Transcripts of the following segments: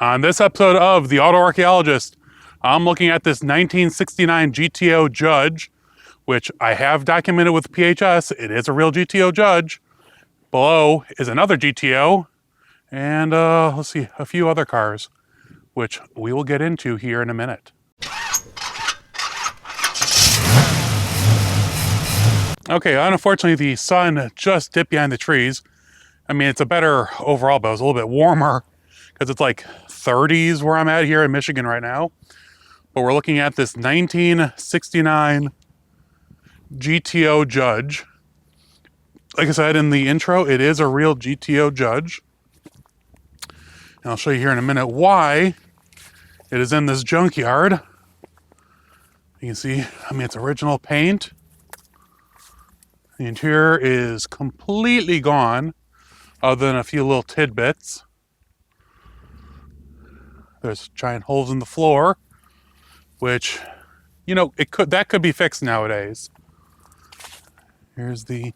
On this episode of The AutoArchaeologist, I'm looking at this 1969 GTO Judge, which I have documented with PHS. It is a real GTO Judge. Below is another GTO, and let's see, a few other cars, which we will get into here in a minute. Okay, unfortunately the sun just dipped behind the trees. I mean, it's a better overall, but it was a little bit warmer because it's like 30s where I'm at here in Michigan right now. But we're looking at this 1969 GTO Judge. Like I said in the intro, it is a real GTO Judge. And I'll show you here in a minute why it is in this junkyard. You can see, I mean, it's original paint. The interior is completely gone, other than a few little tidbits. There's giant holes in the floor, which, you know, that could be fixed nowadays. Here's the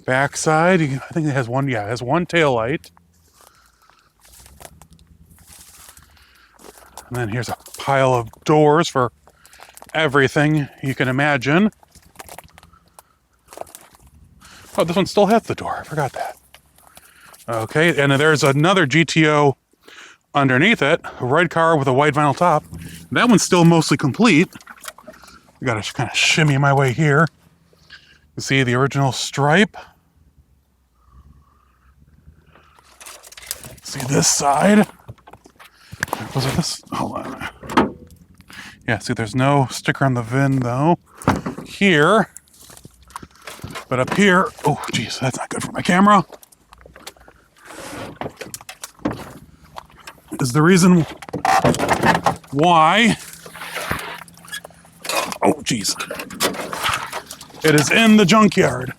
back side. I think it has one, yeah, it has one tail light. And then here's a pile of doors for everything you can imagine. Oh, this one still has the door. I forgot that. Okay, and there's another GTO underneath it, a red car with a white vinyl top. That one's still mostly complete. I gotta kind of shimmy my way here. You see the original stripe. See this side. Was it this? Hold on. Yeah, see there's no sticker on the VIN though. Here. But up here, oh geez, that's not good for my camera. Is the reason why, oh geez, it is in the junkyard.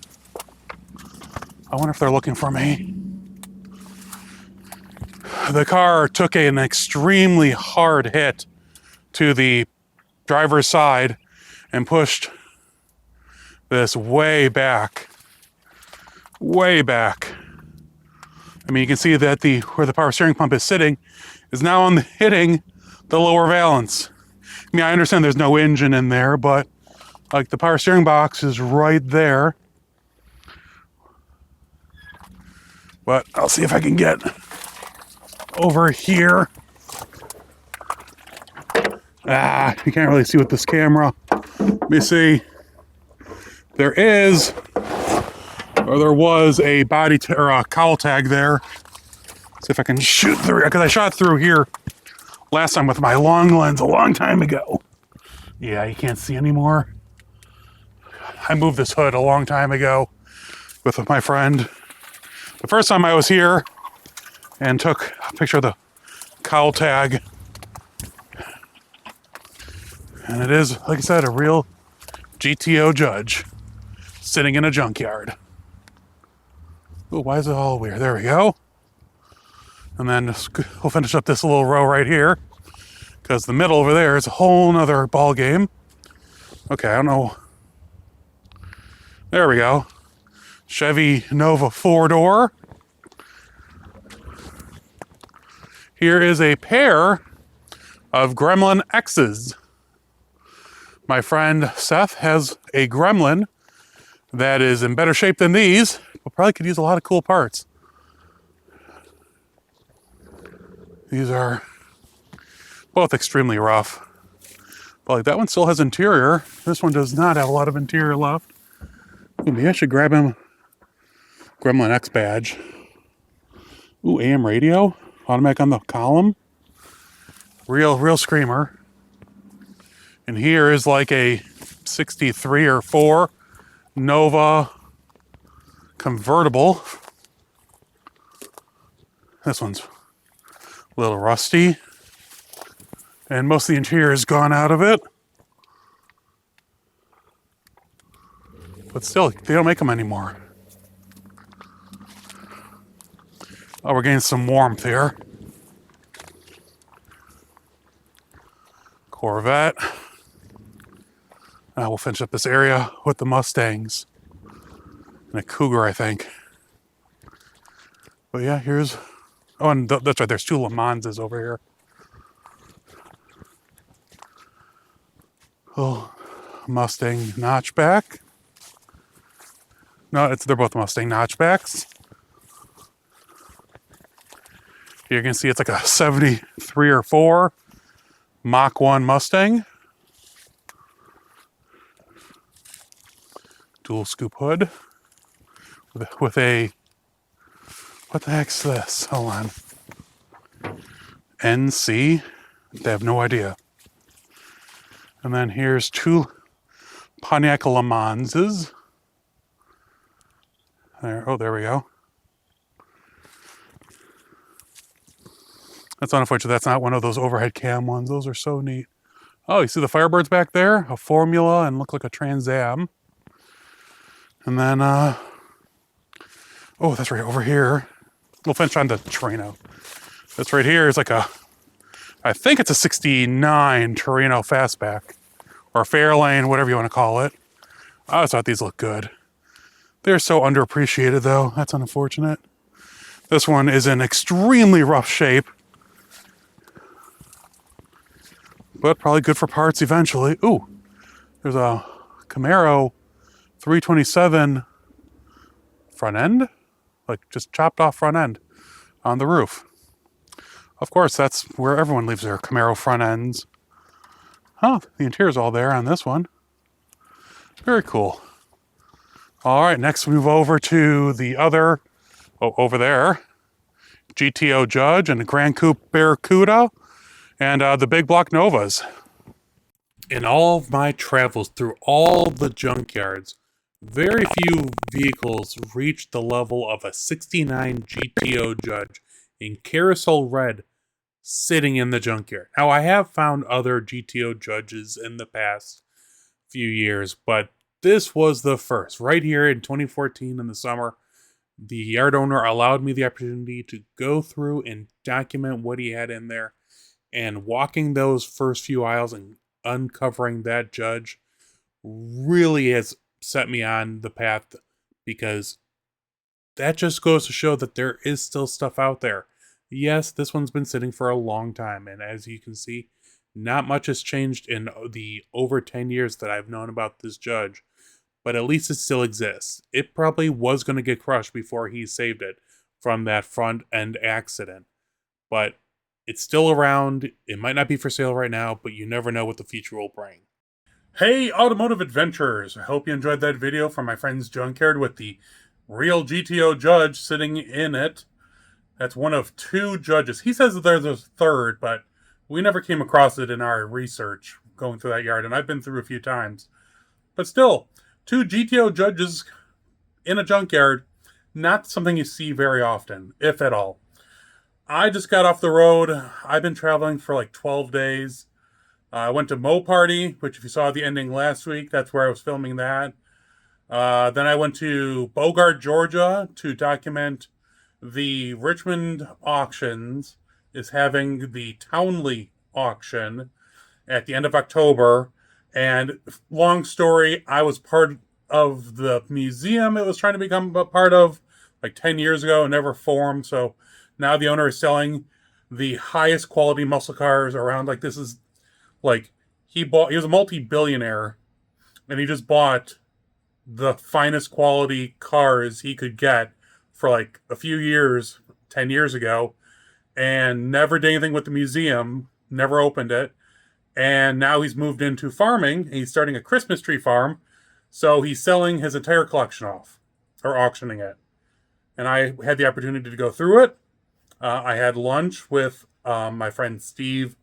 I wonder if they're looking for me. The car took an extremely hard hit to the driver's side and pushed this way back. I mean, you can see that where the power steering pump is sitting is now hitting the lower valance. I mean, I understand there's no engine in there, but like the power steering box is right there. But I'll see if I can get over here. You can't really see with this camera. Let me see. There was a or a cowl tag there. See if I can shoot through, because I shot through here last time with my long lens a long time ago. Yeah, you can't see anymore. I moved this hood a long time ago with my friend. The first time I was here and took a picture of the cowl tag. And it is, like I said, a real GTO Judge sitting in a junkyard. Oh, why is it all weird? There we go. And then we'll finish up this little row right here, because the middle over there is a whole nother ball game. Okay, I don't know. There we go. Chevy Nova 4-door. Here is a pair of Gremlin X's. My friend Seth has a Gremlin that is in better shape than these, but probably could use a lot of cool parts. These are both extremely rough. But like that one still has interior. This one does not have a lot of interior left. Maybe I should grab him Gremlin X badge. Ooh, AM radio. Automatic on the column. Real screamer. And here is like a 63 or 4 Nova convertible. This one's a little rusty. And most of the interior is gone out of it. But still, they don't make them anymore. Oh, we're getting some warmth here. Corvette. We'll finish up this area with the Mustangs. And a Cougar, I think. But yeah, here's Oh, and that's right. There's two Le Manses over here. Oh, Mustang notchback. No, they're both Mustang notchbacks. You can see it's like a 73 or 4 Mach 1 Mustang. Dual scoop hood with a, what the heck's this? Hold on. NC. They have no idea. And then here's two Pontiac Le Manses. There we go. That's unfortunate. That's not one of those overhead cam ones. Those are so neat. Oh, you see the Firebirds back there? A Formula and look like a Trans Am. And then, oh, that's right over here. We'll finish on the Torino. This right here is like I think it's a 69 Torino Fastback. Or Fairlane, whatever you want to call it. I always thought these looked good. They're so underappreciated though. That's unfortunate. This one is in extremely rough shape. But probably good for parts eventually. Ooh, there's a Camaro 327 front end. Like just chopped off front end on the roof. Of course, that's where everyone leaves their Camaro front ends. Huh, the interior's all there on this one. Very cool. All right, next we move over to the other, over there, GTO Judge and the Grand Coupe Barracuda and the big block Novas. In all of my travels through all the junkyards, very few vehicles reach the level of a 69 GTO Judge in carousel red sitting in the junkyard. Now, I have found other GTO Judges in the past few years, but this was the first. Right here in 2014 in the summer, the yard owner allowed me the opportunity to go through and document what he had in there. And walking those first few aisles and uncovering that Judge really has set me on the path, because that just goes to show that there is still stuff out there. Yes, this one's been sitting for a long time, and as you can see, not much has changed in the over 10 years that I've known about this Judge, but at least it still exists. It probably was going to get crushed before he saved it from that front end accident, but it's still around. It might not be for sale right now, but you never know what the future will bring. Hey, automotive adventurers! I hope you enjoyed that video from my friend's junkyard with the real GTO Judge sitting in it. That's one of two Judges. He says that there's a third, but we never came across it in our research going through that yard, and I've been through a few times. But still, two GTO Judges in a junkyard, not something you see very often, if at all. I just got off the road. I've been traveling for like 12 days. I went to Mo Party, which if you saw the ending last week, that's where I was filming that. Then I went to Bogart, Georgia to document the Richmond Auctions is having the Townley auction at the end of October. And long story, I was part of the museum it was trying to become a part of like 10 years ago and never formed. So now the owner is selling the highest quality muscle cars around. Like this is like he was a multi-billionaire and he just bought the finest quality cars he could get for like a few years, 10 years ago, and never did anything with the museum, never opened it. And now he's moved into farming and he's starting a Christmas tree farm. So he's selling his entire collection off or auctioning it. And I had the opportunity to go through it. I had lunch with my friend Steve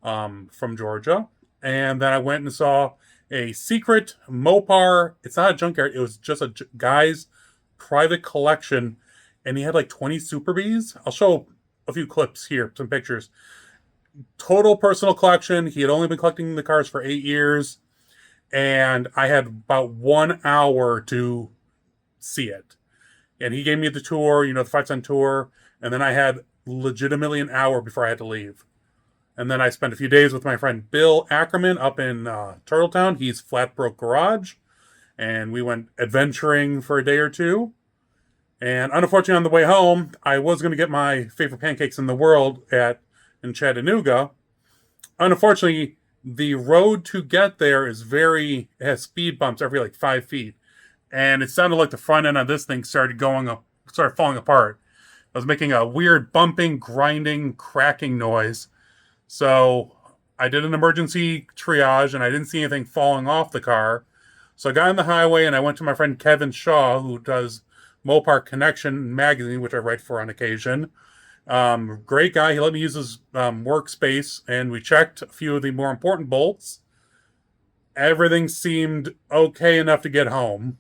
from Georgia. And then I went and saw a secret Mopar. It's not a junkyard. It was just a guy's private collection. And he had like 20 Super Bs. I'll show a few clips here, some pictures. Total personal collection. He had only been collecting the cars for 8 years. And I had about 1 hour to see it. And he gave me the tour, the 5-cent tour. And then I had legitimately an hour before I had to leave. And then I spent a few days with my friend Bill Ackerman up in Turtletown. He's Flat Broke Garage. And we went adventuring for a day or two. And unfortunately, on the way home, I was going to get my favorite pancakes in the world in Chattanooga. Unfortunately, the road to get there it has speed bumps every like 5 feet. And it sounded like the front end of this thing started falling apart. I was making a weird bumping, grinding, cracking noise. So I did an emergency triage and I didn't see anything falling off the car. So I got on the highway and I went to my friend Kevin Shaw, who does Mopar Connection magazine, which I write for on occasion. Great guy. He let me use his workspace, and we checked a few of the more important bolts. Everything seemed okay enough to get home.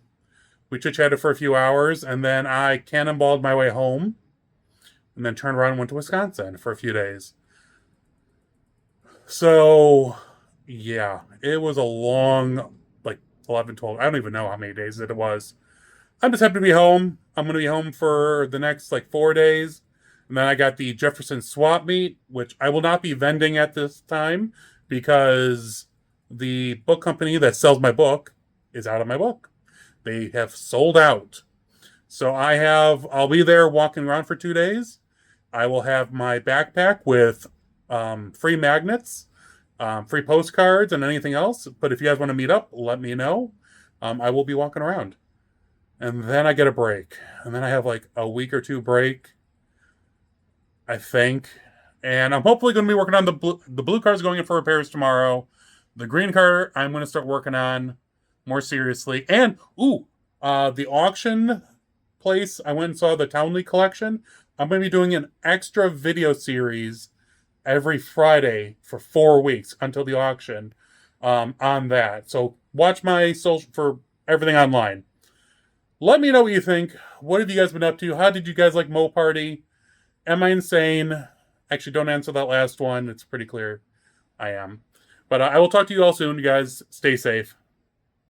We chit-chatted for a few hours, and then I cannonballed my way home, and then turned around and went to Wisconsin for a few days. So, yeah, it was a long, like 11, 12, I don't even know how many days it was. I'm just happy to be home. I'm going to be home for the next like 4 days. And then I got the Jefferson swap meet, which I will not be vending at this time because the book company that sells my book is out of my book. They have sold out. So I'll be there walking around for 2 days. I will have my backpack with free magnets, free postcards, and anything else. But if you guys want to meet up, let me know. I will be walking around. And then I get a break. And then I have like a week or two break, I think. And I'm hopefully going to be working on the blue car's going in for repairs tomorrow. The green car I'm going to start working on more seriously. And, the auction place, I went and saw the Townley collection. I'm going to be doing an extra video series every Friday for 4 weeks until the auction on that. So watch my social for everything online. Let me know what you think. What have you guys been up to? How did you guys like Mo Party? Am I insane? Actually, don't answer that last one. It's pretty clear I am. But I will talk to you all soon, you guys. Stay safe.